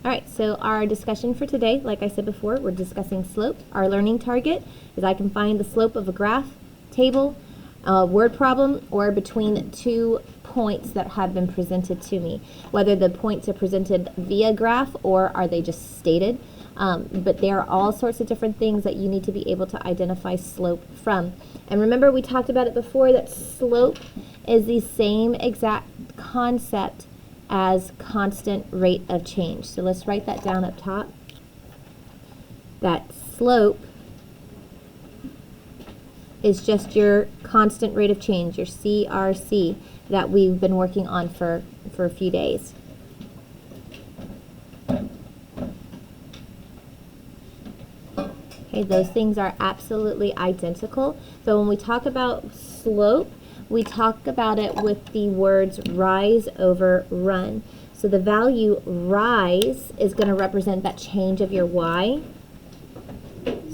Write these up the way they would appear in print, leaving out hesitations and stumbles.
All right, so our discussion for today, like I said before, we're discussing slope. Our learning target is I can find the slope of a graph, table, word problem, or between 2 points that have been presented to me. Whether the points are presented via graph or are they just stated. But there are all sorts of different things that you need to be able to identify slope from. And remember, we talked about it before, that slope is the same exact concept as constant rate of change. So let's write that down up top. That slope is just your constant rate of change, your CRC, that we've been working on for a few days. Okay, those things are absolutely identical. So when we talk about slope, we talk about it with the words rise over run. So the value rise is going to represent that change of your y.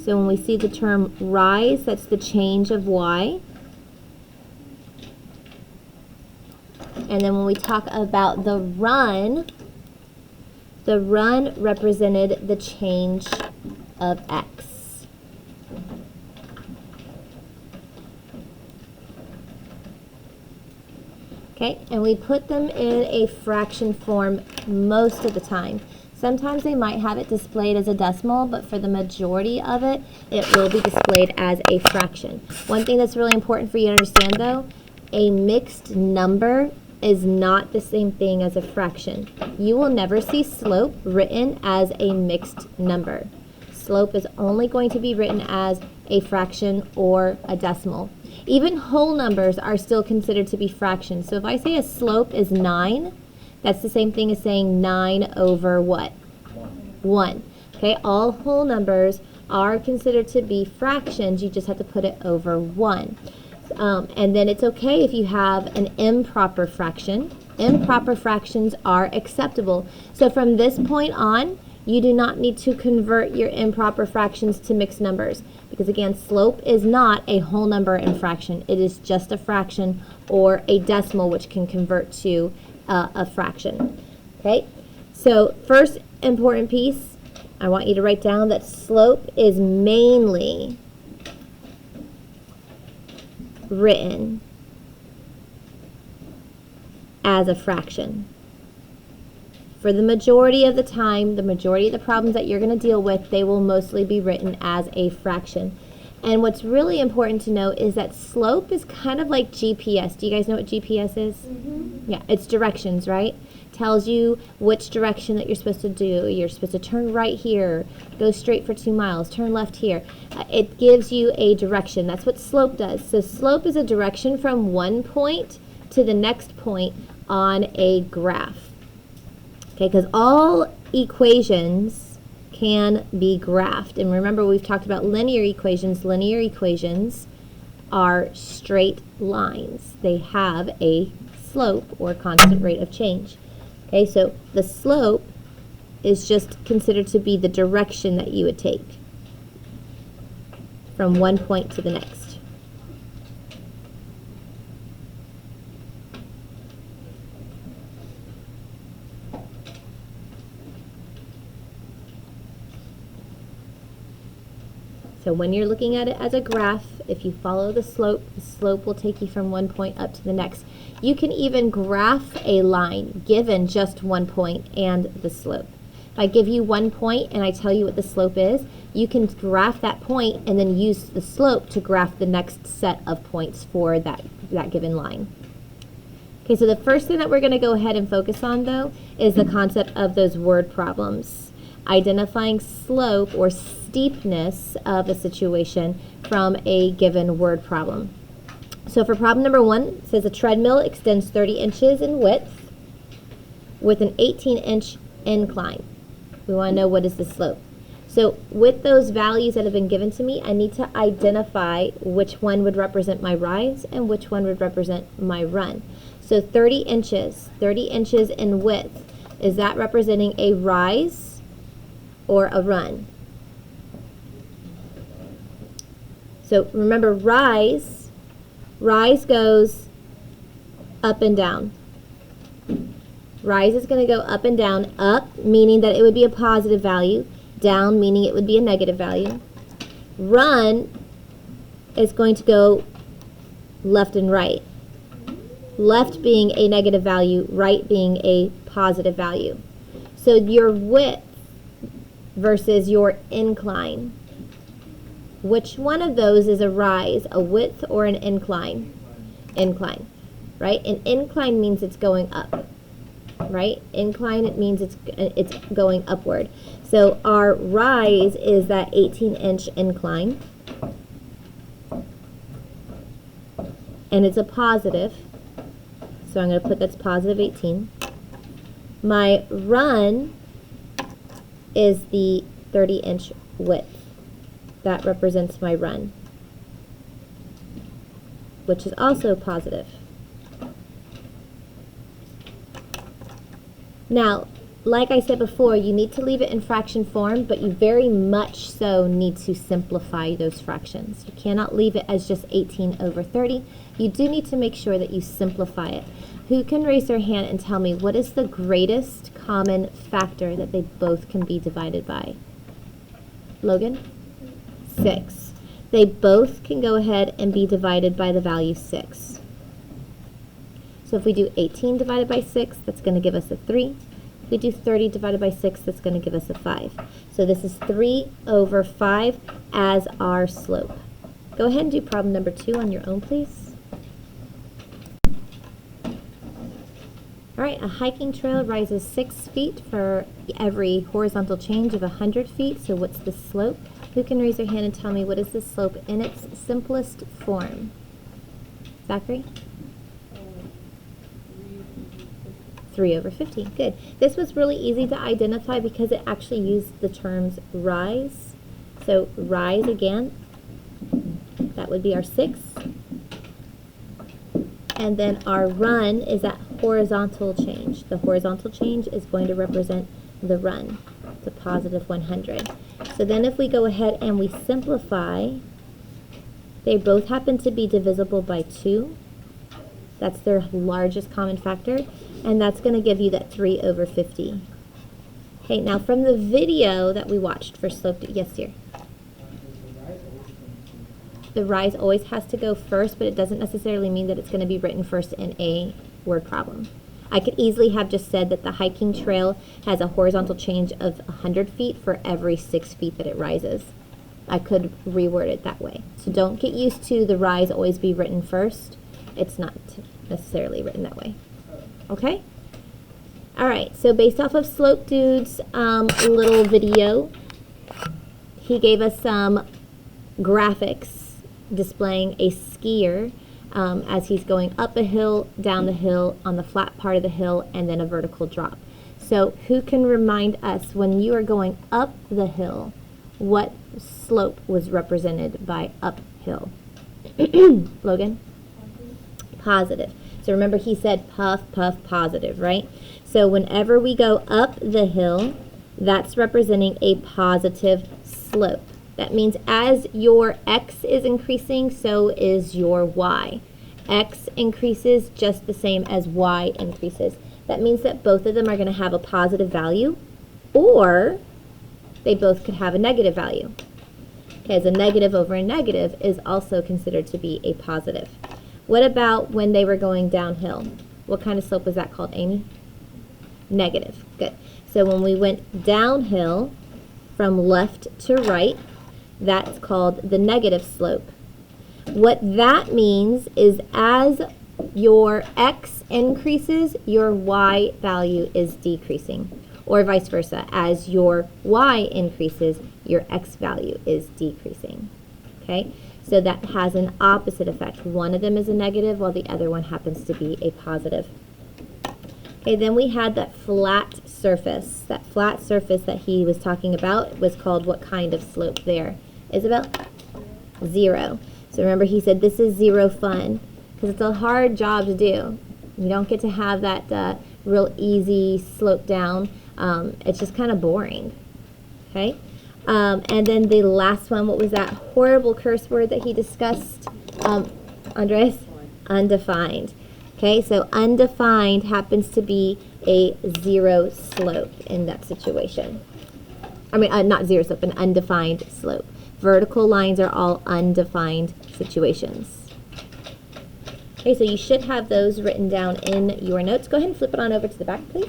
So when we see the term rise, that's the change of y. And then when we talk about the run represented the change of x. Okay, and we put them in a fraction form most of the time. Sometimes they might have it displayed as a decimal, but for the majority of it, it will be displayed as a fraction. One thing that's really important for you to understand, though, a mixed number is not the same thing as a fraction. You will never see slope written as a mixed number. Slope is only going to be written as a fraction or a decimal. Even whole numbers are still considered to be fractions. So if I say a slope is 9, that's the same thing as saying 9 over what? 1. Okay, all whole numbers are considered to be fractions. You just have to put it over 1. And then it's okay if you have an improper fraction. Improper fractions are acceptable. So from this point on, you do not need to convert your improper fractions to mixed numbers, because again, slope is not a whole number in fraction. It is just a fraction or a decimal, which can convert to a fraction. Okay, so first important piece, I want you to write down that slope is mainly written as a fraction. For the majority of the time, the majority of the problems that you're going to deal with, they will mostly be written as a fraction. And what's really important to know is that slope is kind of like GPS. Do you guys know what GPS is? Mm-hmm. Yeah, it's directions, right? Tells you which direction that you're supposed to do. You're supposed to turn right here, go straight for 2 miles, turn left here. It gives you a direction. That's what slope does. So slope is a direction from one point to the next point on a graph. Okay, because all equations can be graphed. And remember, we've talked about linear equations. Linear equations are straight lines. They have a slope or constant rate of change. Okay, so the slope is just considered to be the direction that you would take from one point to the next. So when you're looking at it as a graph, if you follow the slope will take you from one point up to the next. You can even graph a line given just 1 point and the slope. If I give you 1 point and I tell you what the slope is, you can graph that point and then use the slope to graph the next set of points for that given line. Okay, so the first thing that we're going to go ahead and focus on, though, is the concept of those word problems. Identifying slope or steepness of a situation from a given word problem. So for problem number 1, it says a treadmill extends 30 inches in width with an 18-inch incline. We want to know what is the slope. So with those values that have been given to me, I need to identify which one would represent my rise and which one would represent my run. So 30 inches in width, is that representing a rise or a run? So remember, rise goes up and down. Rise is going to go up and down. Up, meaning that it would be a positive value. Down, meaning it would be a negative value. Run is going to go left and right. Left being a negative value, right being a positive value. So your width versus your incline. Which one of those is a rise, a width or an incline? Incline, right? An incline means it's going up, right? Incline, it means it's going upward. So our rise is that 18-inch incline, and it's a positive. So I'm going to put that's positive 18. My run is the 30-inch width. That represents my run, which is also positive. Now, like I said before, you need to leave it in fraction form, but you very much so need to simplify those fractions. You cannot leave it as just 18 over 30. You do need to make sure that you simplify it. Who can raise their hand and tell me what is the greatest common factor that they both can be divided by? Logan? 6. They both can go ahead and be divided by the value 6. So if we do 18 divided by 6, that's going to give us a 3. If we do 30 divided by 6, that's going to give us a 5. So this is 3 over 5 as our slope. Go ahead and do problem number 2 on your own, please. All right, a hiking trail rises 6 feet for every horizontal change of 100 feet. So what's the slope? Who can raise their hand and tell me what is the slope in its simplest form? Zachary? 3 over 50. Good. This was really easy to identify because it actually used the terms rise. So rise again, that would be our 6. And then our run is that horizontal change. The horizontal change is going to represent the run, the positive 100. So then if we go ahead and we simplify, they both happen to be divisible by 2. That's their largest common factor, and that's going to give you that 3 over 50. Okay, now from the video that we watched for slope, yes, dear. The rise always has to go first, but it doesn't necessarily mean that it's going to be written first in a word problem. I could easily have just said that the hiking trail has a horizontal change of 100 feet for every 6 feet that it rises. I could reword it that way. So don't get used to the rise always be written first. It's not necessarily written that way. Okay? All right, so based off of Slope Dude's little video, he gave us some graphics displaying a skier as he's going up a hill, down the hill, on the flat part of the hill, and then a vertical drop. So who can remind us when you are going up the hill, what slope was represented by uphill? Logan? Positive. So remember he said puff, puff, positive, right? So whenever we go up the hill, that's representing a positive slope. That means as your x is increasing, so is your y. X increases just the same as y increases. That means that both of them are going to have a positive value, or they both could have a negative value. Okay, as a negative over a negative is also considered to be a positive. What about when they were going downhill? What kind of slope was that called, Amy? Negative. Good. So when we went downhill from left to right, that's called the negative slope. What that means is as your x increases, your y value is decreasing. Or vice versa. As your y increases, your x value is decreasing. Okay? So that has an opposite effect. One of them is a negative while the other one happens to be a positive. Okay, then we had that flat surface. That flat surface that he was talking about was called what kind of slope there? Isabel? 0. So remember he said this is 0 fun because it's a hard job to do. You don't get to have that real easy slope down. It's just kind of boring. Okay? And then the last one, what was that horrible curse word that he discussed? Andres? Undefined. Okay, so undefined happens to be a zero slope in that situation. I mean, not zero slope, an undefined slope. Vertical lines are all undefined situations. Okay, so you should have those written down in your notes. Go ahead and flip it on over to the back, please.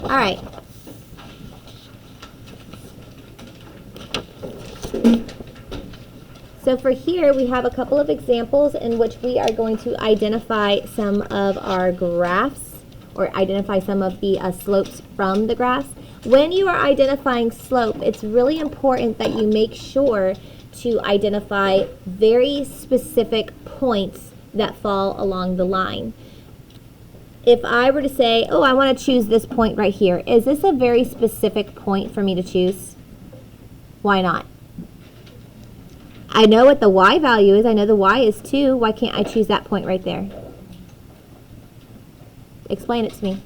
All right. So for here, we have a couple of examples in which we are going to identify some of our graphs or identify some of the slopes from the graphs. When you are identifying slope, it's really important that you make sure to identify very specific points that fall along the line. If I were to say, oh, I want to choose this point right here, is this a very specific point for me to choose? Why not? I know what the y value is. I know the y is 2. Why can't I choose that point right there? Explain it to me.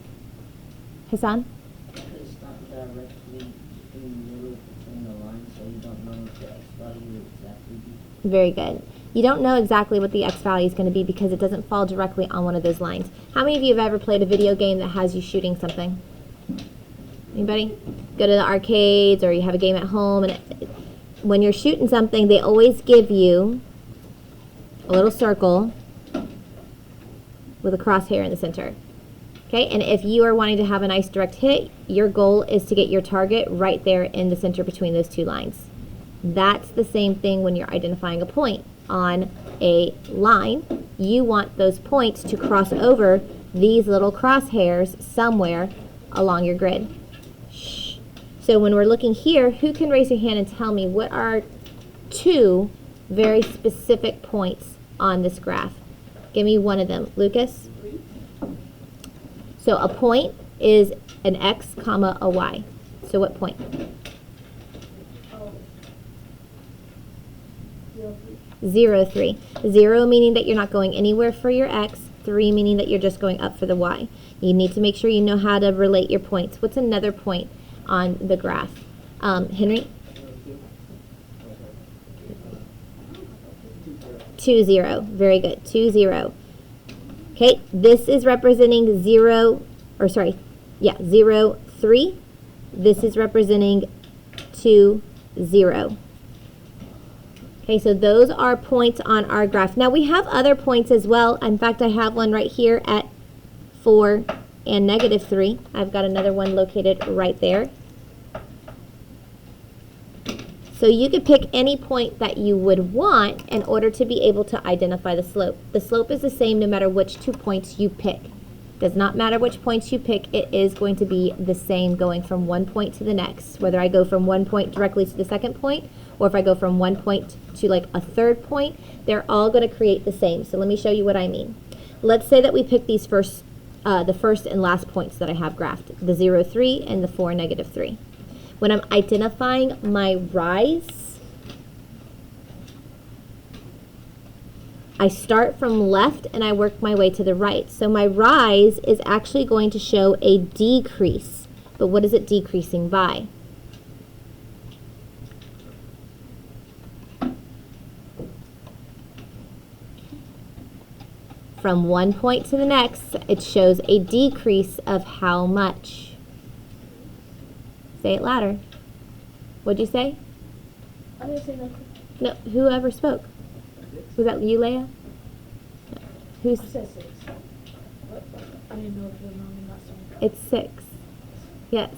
Hassan? It's not directly in the middle between the lines, so you don't know what the x value will exactly be. Very good. You don't know exactly what the x value is going to be because it doesn't fall directly on one of those lines. How many of you have ever played a video game that has you shooting something? Anybody? Go to the arcades or you have a game at home, and when you're shooting something, they always give you a little circle with a crosshair in the center. Okay, and if you are wanting to have a nice direct hit, your goal is to get your target right there in the center between those two lines. That's the same thing when you're identifying a point on a line. You want those points to cross over these little crosshairs somewhere along your grid. Shh. So when we're looking here, who can raise your hand and tell me what are two very specific points on this graph? Give me one of them. Lucas? So a point is an x comma a y. So what point? 0, 3. 0 meaning that you're not going anywhere for your x. 3 meaning that you're just going up for the y. You need to make sure you know how to relate your points. What's another point on the graph? Henry? 2, 0. Very good. 2, 0. Okay, this is representing 0, 3. This is representing 2, 0. Okay, so those are points on our graph. Now we have other points as well. In fact, I have one right here at 4 and negative 3. I've got another one located right there. So you could pick any point that you would want in order to be able to identify the slope. The slope is the same no matter which 2 points you pick. Does not matter which points you pick, it is going to be the same going from one point to the next. Whether I go from one point directly to the second point, or if I go from one point to like a third point, they're all going to create the same. So let me show you what I mean. Let's say that we pick these the first and last points that I have graphed, the 0, 3 and the 4, negative 3. When I'm identifying my rise, I start from left and I work my way to the right. So my rise is actually going to show a decrease. But what is it decreasing by? From one point to the next, it shows a decrease of how much? Say it louder. What'd you say? I didn't say nothing. No, whoever spoke. Was that you, Leah? No. Who's? I said 6. I didn't know if you were wrong or not. It's 6. Yes.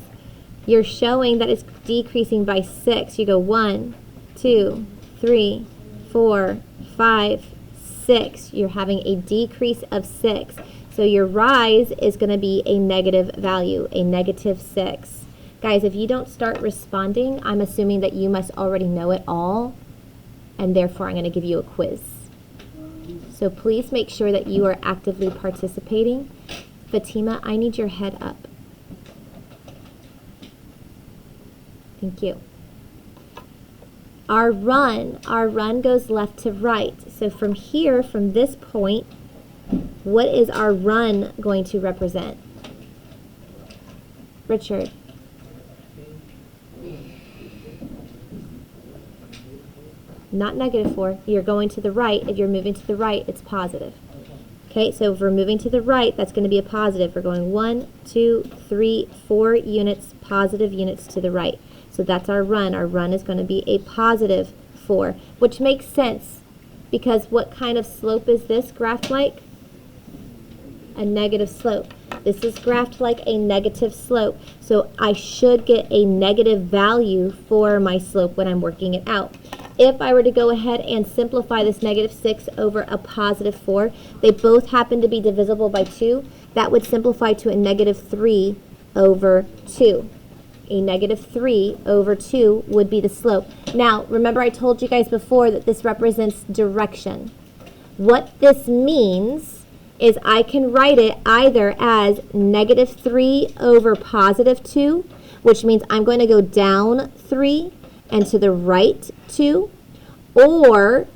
You're showing that it's decreasing by 6. You go 1, 2, 3, 4, 5, 6. You're having a decrease of 6. So your rise is going to be a negative value, a negative 6. Guys, if you don't start responding, I'm assuming that you must already know it all, and therefore I'm going to give you a quiz. So please make sure that you are actively participating. Fatima, I need your head up. Thank you. Our run goes left to right. So from here, from this point, what is our run going to represent? Richard. not negative 4. You're going to the right. If you're moving to the right, it's positive. Okay, so if we're moving to the right, that's going to be a positive. We're going 1, 2, 3, 4 units, positive units to the right. So that's our run. Our run is going to be a positive 4, which makes sense because what kind of slope is this graph like? A negative slope. This is graphed like a negative slope. So I should get a negative value for my slope when I'm working it out. If I were to go ahead and simplify this negative 6 over a positive 4, they both happen to be divisible by 2. That would simplify to a negative 3 over 2. A negative 3 over 2 would be the slope. Now, remember I told you guys before that this represents direction. What this means is I can write it either as negative 3 over positive 2, which means I'm going to go down 3 and to the right 2, or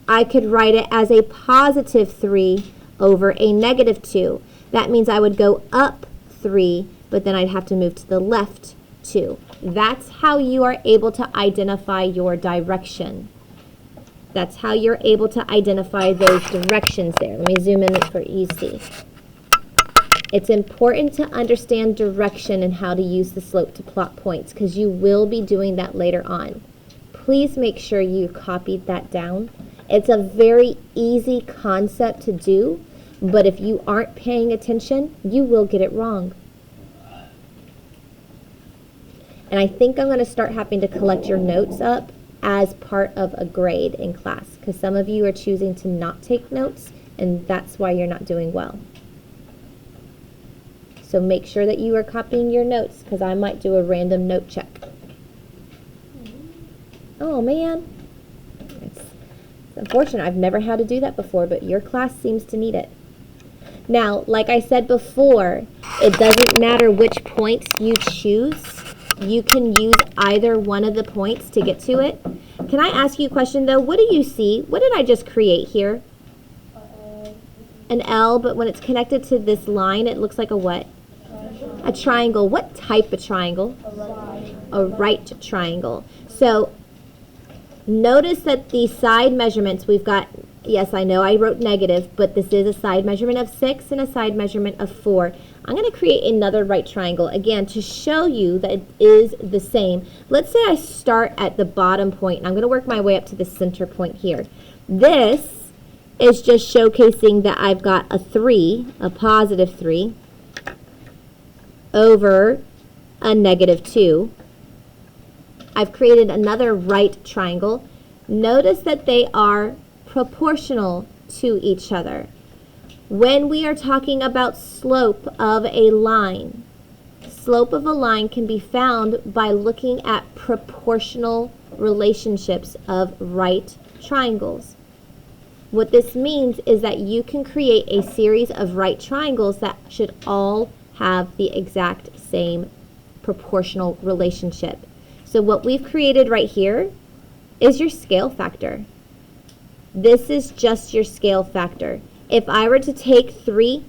I could write it as a positive 3 over a negative 2. That means I would go up 3, but then I'd have to move to the left 2. That's how you are able to identify your direction. That's how you're able to identify those directions there. Let me zoom in for you to see. It's important to understand direction and how to use the slope to plot points because you will be doing that later on. Please make sure you copied that down. It's a very easy concept to do, but if you aren't paying attention, you will get it wrong. And I think I'm going to start having to collect your notes up as part of a grade in class because some of you are choosing to not take notes and that's why you're not doing well. So make sure that you are copying your notes because I might do a random note check. Oh man, it's unfortunate. I've never had to do that before, but your class seems to need it. Now, like I said before, it doesn't matter which points you choose. You can use either one of the points to get to it. Can I ask you a question though? What do you see? What did I just create here? An L, but when it's connected to this line, it looks like a what? A triangle. What type of triangle? A right triangle. So notice that the side measurements we've got, yes, I know I wrote negative, but this is a side measurement of 6 and a side measurement of 4. I'm going to create another right triangle, again, to show you that it is the same. Let's say I start at the bottom point, and I'm going to work my way up to the center point here. This is just showcasing that I've got a 3, a positive 3, over a negative 2. I've created another right triangle. Notice that they are proportional to each other. When we are talking about slope of a line can be found by looking at proportional relationships of right triangles. What this means is that you can create a series of right triangles that should all have the exact same proportional relationship. So what we've created right here is your scale factor. This is just your scale factor. If I were to take 3,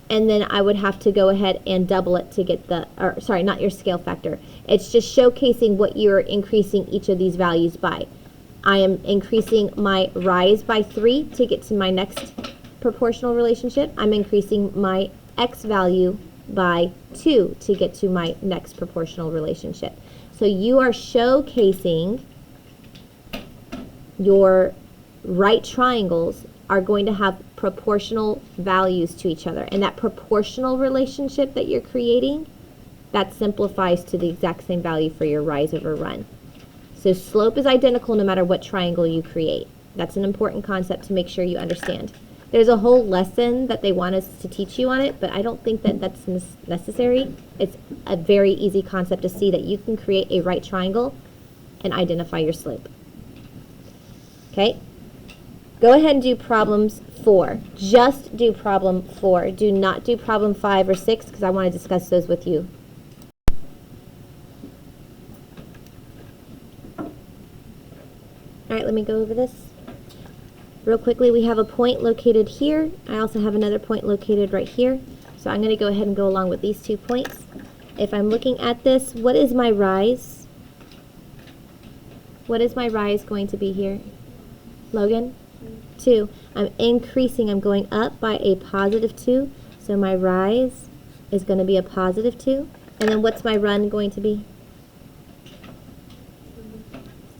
and then I would have to go ahead and double it to get the, or sorry, not your scale factor. It's just showcasing what you're increasing each of these values by. I am increasing my rise by 3 to get to my next proportional relationship. I'm increasing my x value by 2 to get to my next proportional relationship. So you are showcasing your right triangles are going to have proportional values to each other. And that proportional relationship that you're creating, that simplifies to the exact same value for your rise over run. So slope is identical no matter what triangle you create. That's an important concept to make sure you understand. There's a whole lesson that they want us to teach you on it, but I don't think that that's necessary. It's a very easy concept to see that you can create a right triangle and identify your slope. Okay? Go ahead and do problems 4. Just do problem 4. Do not do problem 5 or 6 because I want to discuss those with you. All right, let me go over this. Real quickly, we have a point located here. I also have another point located right here. So I'm going to go ahead and go along with these 2 points. If I'm looking at this, what is my rise? what is my rise going to be here? Logan? 2. I'm increasing. I'm going up by a positive 2. So my rise is going to be a positive 2. And then what's my run going to be?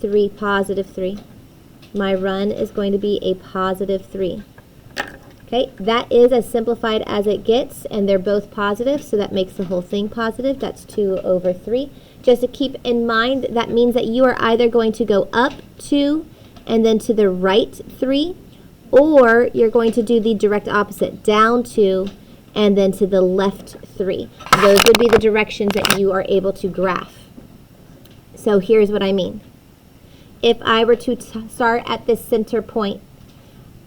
3, positive 3. My run is going to be a positive 3. Okay, that is as simplified as it gets, and they're both positive, so that makes the whole thing positive. That's 2 over 3. Just to keep in mind, that means that you are either going to go up 2 and then to the right 3, or you're going to do the direct opposite, down 2 and then to the left 3. Those would be the directions that you are able to graph. So here's what I mean. If I were to start at this center point,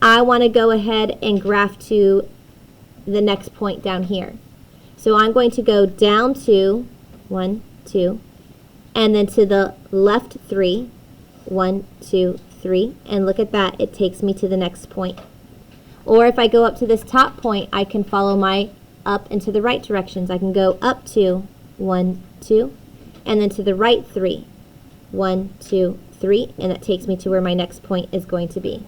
I want to go ahead and graph to the next point down here. So I'm going to go down 2, 1, 2, and then to the left 3, 1, 2, 3, and look at that, it takes me to the next point. Or if I go up to this top point, I can follow my up into the right directions. I can go up 2, 1, 2, and then to the right 3, 1, 2, 3, and that takes me to where my next point is going to be.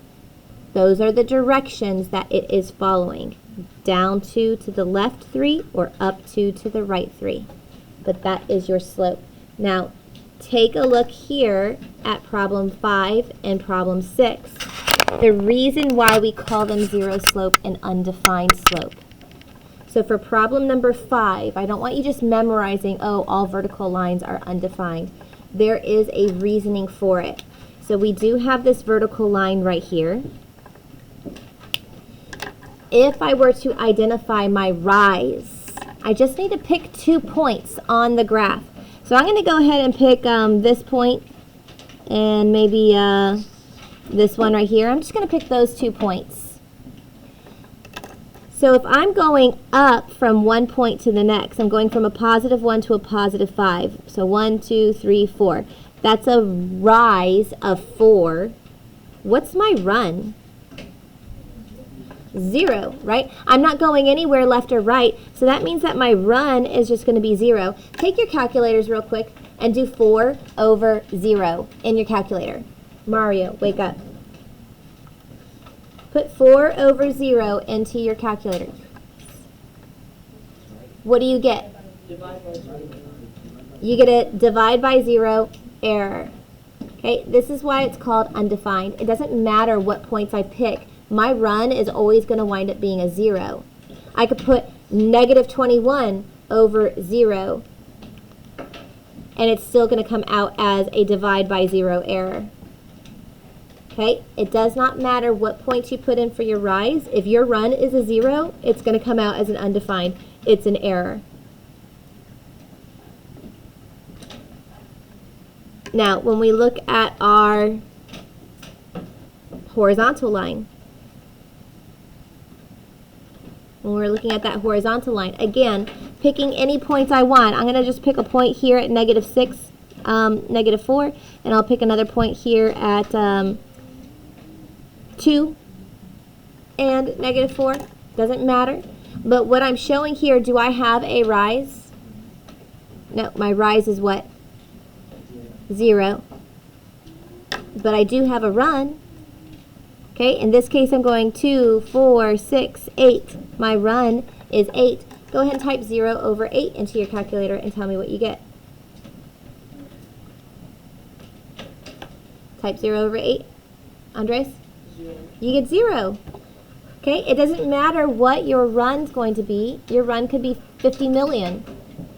Those are the directions that it is following. Down 2 to the left 3 or up 2 to the right 3. But that is your slope. Now, take a look here at problem 5 and problem 6. The reason why we call them zero slope and undefined slope. So for problem number 5, I don't want you just memorizing, oh, all vertical lines are undefined. There is a reasoning for it. So we do have this vertical line right here. If I were to identify my rise, I just need to pick 2 points on the graph. So I'm going to go ahead and pick this point and maybe this one right here. I'm just going to pick those 2 points. So if I'm going up from one point to the next, I'm going from a positive 1 to a positive 5. So 1, 2, 3, 4. That's a rise of 4. What's my run? 0, right? I'm not going anywhere left or right, so that means that my run is just going to be 0. Take your calculators real quick and do 4 over 0 in your calculator. Mario, wake up. Put 4 over 0 into your calculator. What do you get? Divide by 0. You get a divide by 0 error. Okay, this is why it's called undefined. It doesn't matter what points I pick. My run is always going to wind up being a 0. I could put negative 21 over 0, and it's still going to come out as a divide by 0 error. Okay, it does not matter what points you put in for your rise. If your run is a 0, it's going to come out as an undefined. It's an error. Now, when we look at our horizontal line, when we're looking at that horizontal line, again, picking any points I want. I'm going to just pick a point here at negative 6, negative 4, and I'll pick another point here at 2 and negative 4. Doesn't matter. But what I'm showing here, do I have a rise? No, my rise is what? 0. But I do have a run. Okay, in this case I'm going 2, 4, 6, 8. My run is 8. Go ahead and type 0 over 8 into your calculator and tell me what you get. Type 0 over 8. Andres? 0. You get 0. Okay, it doesn't matter what your run's going to be. Your run could be 50 million.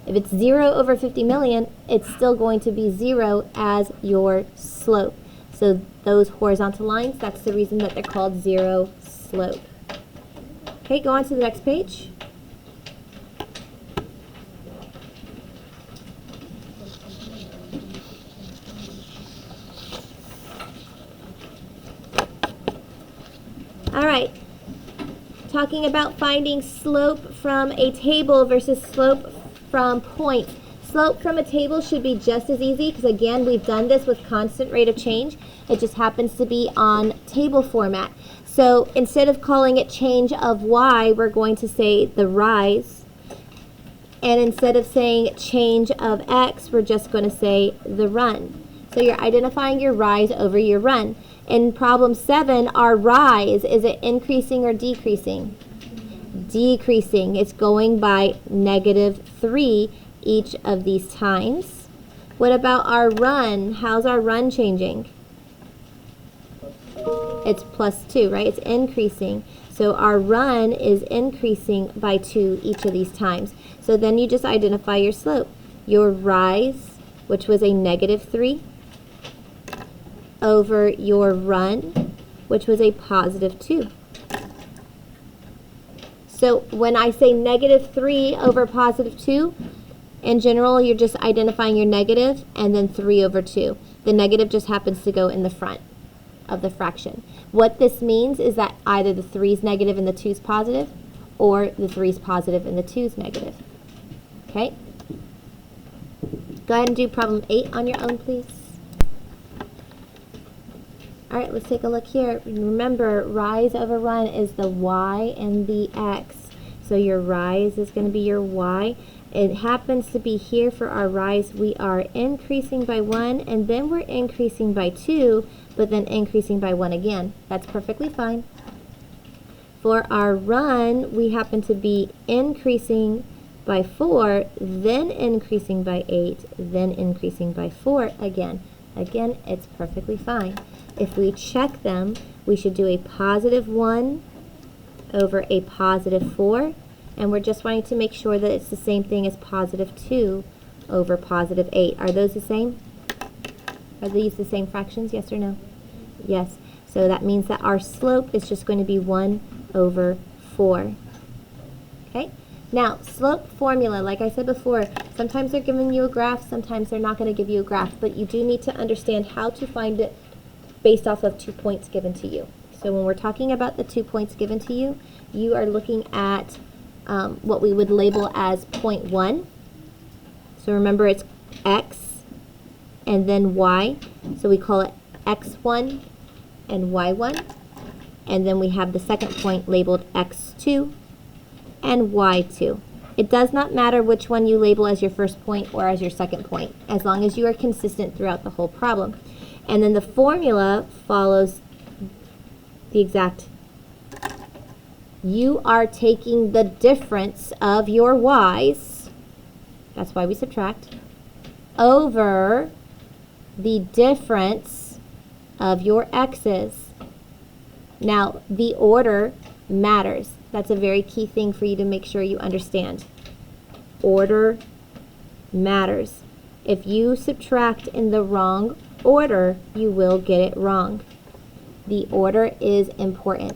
If it's 0 over 50 million, it's still going to be 0 as your slope. So those horizontal lines, that's the reason that they're called zero slope. Okay, go on to the next page. All right, talking about finding slope from a table versus slope from points. Slope from a table should be just as easy because, again, we've done this with constant rate of change. It just happens to be on table format. So instead of calling it change of y, we're going to say the rise. And instead of saying change of x, we're just going to say the run. So So you're identifying your rise over your run. In problem 7, our rise, is it increasing or decreasing? Decreasing. It's going by -3 each of these times. What about our run? How's our run changing? It's +2, right? It's increasing. So our run is increasing by 2 each of these times. So then you just identify your slope. Your rise, which was a -3, over your run, which was a +2. So when I say -3 over +2, in general, you're just identifying your negative and then 3 over 2. The negative just happens to go in the front of the fraction. What this means is that either the 3 is negative and the 2 is positive, or the 3 is positive and the 2 is negative. Okay? Go ahead and do problem 8 on your own, please. All right, let's take a look here. Remember, rise over run is the y and the x. So your rise is going to be your y. It happens to be here for our rise. We are increasing by 1, and then we're increasing by 2, but then increasing by 1 again. That's perfectly fine. For our run, we happen to be increasing by 4, then increasing by 8, then increasing by 4 again. Again, it's perfectly fine. If we check them, we should do a +1 over a +4, and we're just wanting to make sure that it's the same thing as +2 over +8. Are those the same? Are these the same fractions, yes or no? Yes. So that means that our slope is just going to be 1 over 4. Okay? Now, slope formula, like I said before, sometimes they're giving you a graph, sometimes they're not going to give you a graph, but you do need to understand how to find it based off of 2 points given to you. So when we're talking about the 2 points given to you, you are looking at what we would label as point 1. So remember, it's x and then y. So we call it x1 and y1. And then we have the second point labeled x2 and y2. It does not matter which one you label as your first point or as your second point, as long as you are consistent throughout the whole problem. And then the formula follows the exact. You are taking the difference of your y's, that's why we subtract, over the difference of your x's. Now, the order matters. That's a very key thing for you to make sure you understand. Order matters. If you subtract in the wrong order, you will get it wrong. The order is important.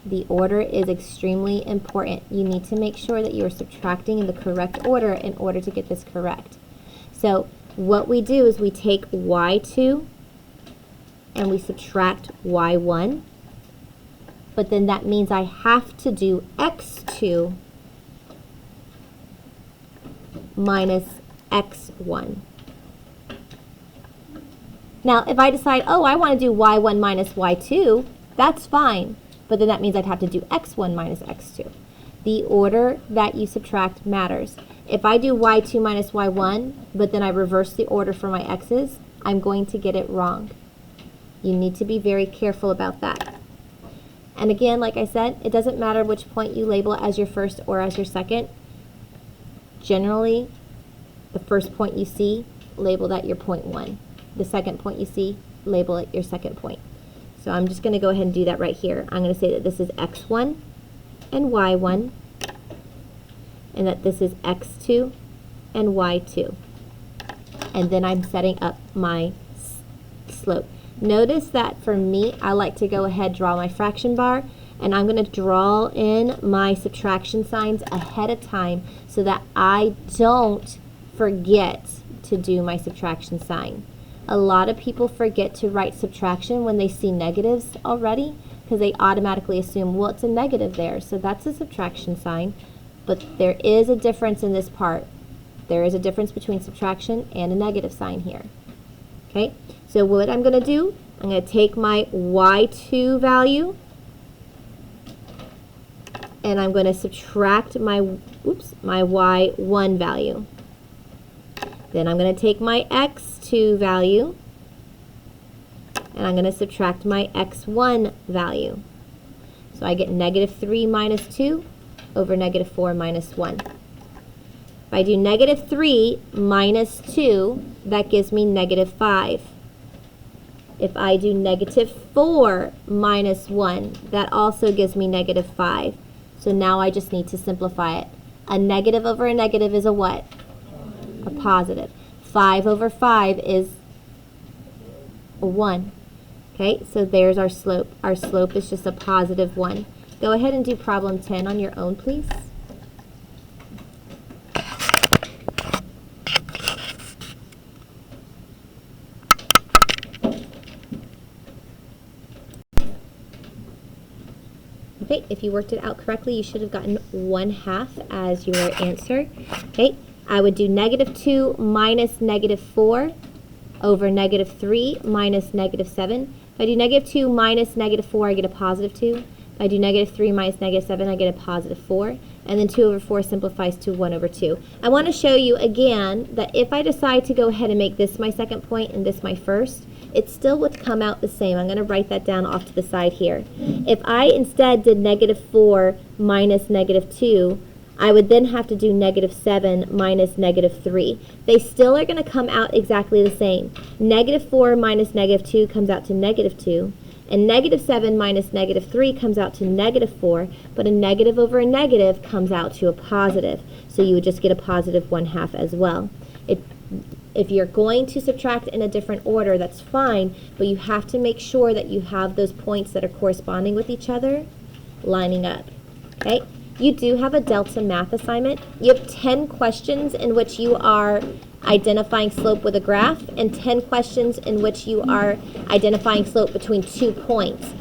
The order is extremely important. You need to make sure that you're subtracting in the correct order in order to get this correct. So what we do is we take y2 and we subtract y1, but then that means I have to do x2 minus x1. Now, if I decide, oh, I want to do y1 minus y2, that's fine. But then that means I'd have to do x1 minus x2. The order that you subtract matters. If I do y2 minus y1, but then I reverse the order for my x's, I'm going to get it wrong. You need to be very careful about that. And again, like I said, it doesn't matter which point you label as your first or as your second. Generally, the first point you see, label that your point 1. The second point you see, label it your second point. So I'm just going to go ahead and do that right here. I'm going to say that this is x1 and y1, and that this is x2 and y2. And then I'm setting up my slope. Notice that for me, I like to go ahead, draw my fraction bar, and I'm going to draw in my subtraction signs ahead of time so that I don't forget to do my subtraction sign. A lot of people forget to write subtraction when they see negatives already because they automatically assume, well, it's a negative there, so that's a subtraction sign. But there is a difference in this part. There is a difference between subtraction and a negative sign here. Okay, so what I'm going to do, I'm going to take my y2 value and I'm going to subtract my y1 value. Then I'm going to take my x2 value, and I'm going to subtract my x1 value. So I get negative 3 minus 2 over negative 4 minus 1. If I do negative 3 minus 2, that gives me negative 5. If I do negative 4 minus 1, that also gives me negative 5. So now I just need to simplify it. A negative over a negative is a what? A positive. 5 over 5 is a 1. Okay, so there's our slope. Our slope is just a positive 1. Go ahead and do problem 10 on your own, please. Okay, if you worked it out correctly, you should have gotten 1/2 as your answer. Okay, I would do negative 2 minus negative 4 over negative 3 minus negative 7. If I do negative 2 minus negative 4, I get a positive 2. If I do negative 3 minus negative 7, I get a positive 4. And then 2 over 4 simplifies to 1 over 2. I want to show you again that if I decide to go ahead and make this my second point and this my first, it still would come out the same. I'm going to write that down off to the side here. If I instead did negative 4 minus negative 2, I would then have to do negative 7 minus negative 3. They still are going to come out exactly the same. Negative 4 minus negative 2 comes out to negative 2. And negative 7 minus negative 3 comes out to negative 4. But a negative over a negative comes out to a positive. So you would just get a positive 1/2 as well. If you're going to subtract in a different order, that's fine, but you have to make sure that you have those points that are corresponding with each other lining up. Okay? You do have a Delta math assignment. You have 10 questions in which you are identifying slope with a graph and 10 questions in which you are identifying slope between 2 points.